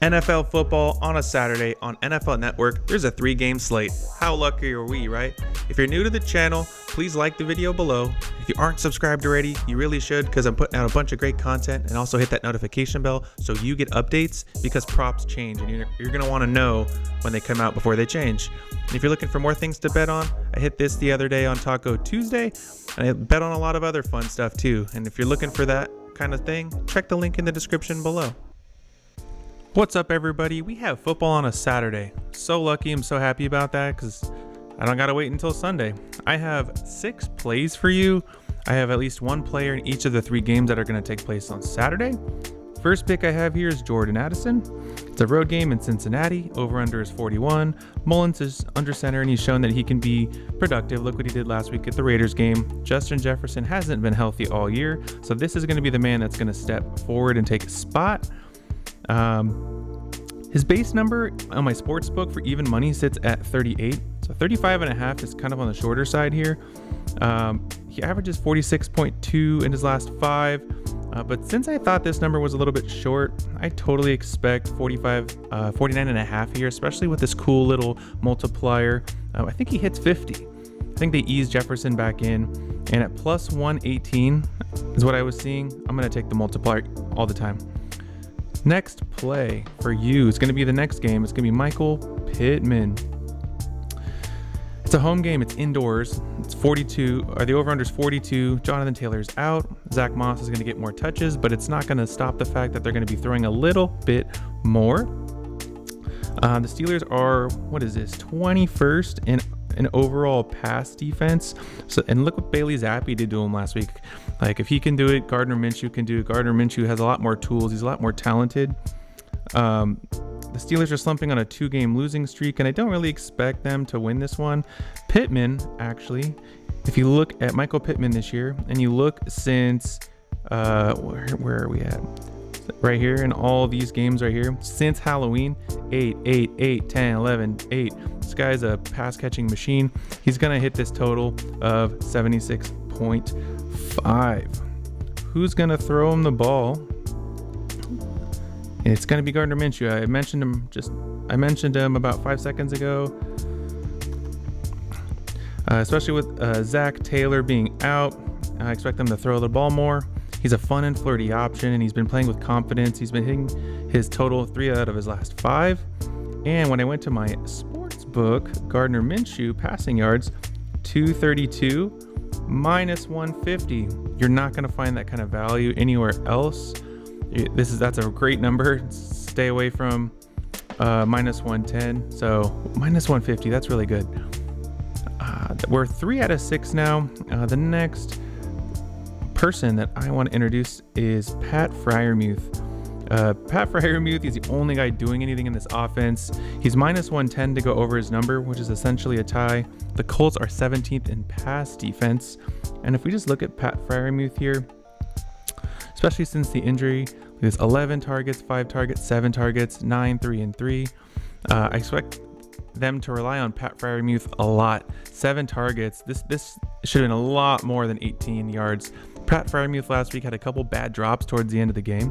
NFL football on a Saturday on NFL Network. There's a 3-game slate. How lucky are we, right? If you're new to the channel, please like the video below. If you aren't subscribed already, you really should, because I'm putting out a bunch of great content, and also hit that notification bell so you get updates, because props change and you're going to want to know when they come out before they change. And if you're looking for more things to bet on, I hit this the other day on Taco Tuesday, and I bet on a lot of other fun stuff too. And if you're looking for that kind of thing, check the link in the description below. What's up, everybody? We have football on a Saturday. So lucky. I'm so happy about that because I don't gotta wait until Sunday. I have 6 plays for you. I have at least one player in each of the 3 games that are going to take place on Saturday. First pick I have here is Jordan Addison. It's a road game in Cincinnati. Over-under is 41. Mullins is under center, and he's shown that he can be productive. Look what he did last week at the Raiders game. Justin Jefferson hasn't been healthy all year, so this is going to be the man that's going to step forward and take a spot. His base number on my sports book for even money sits at 38. So 35.5 is kind of on the shorter side here. He averages 46.2 in his last 5. But since I thought this number was a little bit short, I totally expect 49.5 here, especially with this cool little multiplier. I think he hits 50. I think they ease Jefferson back in, and at plus 118 is what I was seeing. I'm going to take the multiplier all the time. Next play for you is going to be the next game. It's going to be Michael Pittman. It's a home game. It's indoors. It's 42, or the over-under is 42. Jonathan Taylor's out. Zach Moss is going to get more touches, but it's not going to stop the fact that they're going to be throwing a little bit more. The Steelers are, 21st in an overall pass defense. So, and look what Bailey Zappi did to him last week. Like, if he can do it, Gardner Minshew can do it. Gardner Minshew has a lot more tools. He's a lot more talented. The Steelers are slumping on a 2-game losing streak, and I don't really expect them to win this one. Pittman, actually, if you look at Michael Pittman this year, and you look since, where are we at? Right here in all these games right here, since Halloween, 8, 8, 8, 10, 11, 8. This guy's a pass-catching machine. He's going to hit this total of 76.5. Who's going to throw him the ball? It's going to be Gardner Minshew. I mentioned him about 5 seconds ago. Especially with Zach Taylor being out, I expect them to throw the ball more. He's a fun and flirty option, and he's been playing with confidence. He's been hitting his total 3 out of his last 5. And when I went to my sports book, Gardner Minshew passing yards, 232 minus 150. You're not going to find that kind of value anywhere else. That's a great number. Stay away from minus 110. So minus 150, that's really good. We're 3 out of 6 now. The next person that I want to introduce is Pat Freiermuth. Pat Freiermuth is the only guy doing anything in this offense. He's minus 110 to go over his number, which is essentially a tie. The Colts are 17th in pass defense. And if we just look at Pat Freiermuth here, especially since the injury, there's 11 targets, 5 targets, 7 targets, 9, 3, and 3. I expect them to rely on Pat Freiermuth a lot. 7 targets. This should have been a lot more than 18 yards. Pat Freiermuth last week had a couple bad drops towards the end of the game,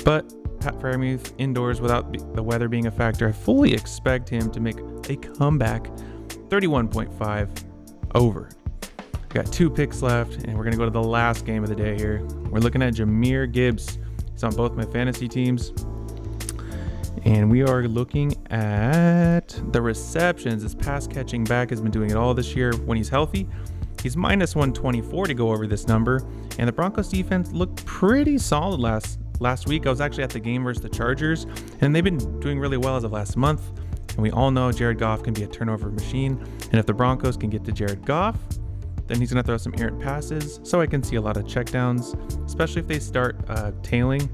but Pat Freiermuth indoors without the weather being a factor, I fully expect him to make a comeback. 31.5 over. Got 2 picks left, and we're going to go to the last game of the day here. We're looking at Jahmyr Gibbs. He's on both my fantasy teams. And we are looking at the receptions. This pass catching back has been doing it all this year when he's healthy. He's minus 124 to go over this number. And the Broncos defense looked pretty solid last week. I was actually at the game versus the Chargers, and they've been doing really well as of last month. And we all know Jared Goff can be a turnover machine. And if the Broncos can get to Jared Goff, then he's going to throw some errant passes. So I can see a lot of checkdowns, especially if they start trailing.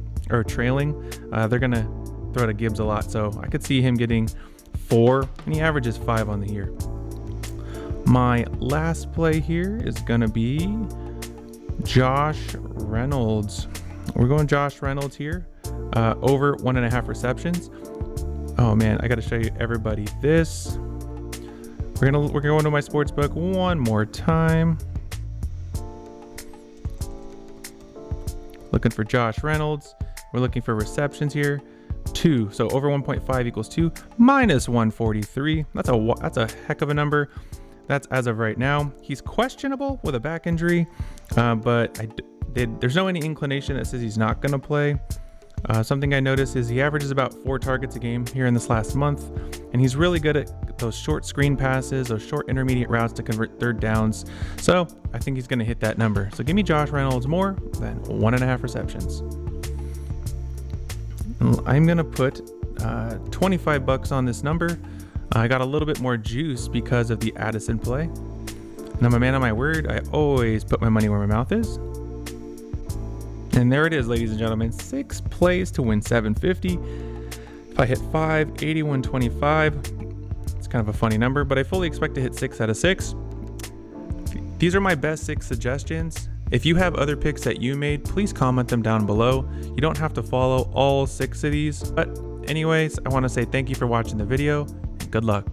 They're going to throw to Gibbs a lot. So I could see him getting 4, and he averages 5 on the year. My last play here is going to be Josh Reynolds. We're going Josh Reynolds here, over 1.5 receptions. Oh man, I got to show you everybody this. We're going to my sports book one more time. Looking for Josh Reynolds. We're looking for receptions here. 2. So over 1.5 equals 2 minus 143. That's a heck of a number. That's as of right now. He's questionable with a back injury, but there's no any inclination that says he's not going to play. Something I noticed is he averages about 4 targets a game here in this last month, and he's really good at those short screen passes, those short intermediate routes to convert third downs. So I think he's going to hit that number. So give me Josh Reynolds more than 1.5 receptions. I'm going to put 25 bucks on this number. I got a little bit more juice because of the Addison play. And I'm a man of my word. I always put my money where my mouth is. And there it is, ladies and gentlemen. 6 plays to win 750. If I hit 5, 8125. It's kind of a funny number, but I fully expect to hit 6 out of 6. These are my best 6 suggestions. If you have other picks that you made, please comment them down below. You don't have to follow all 6 of these. But anyways, I want to say thank you for watching the video and good luck.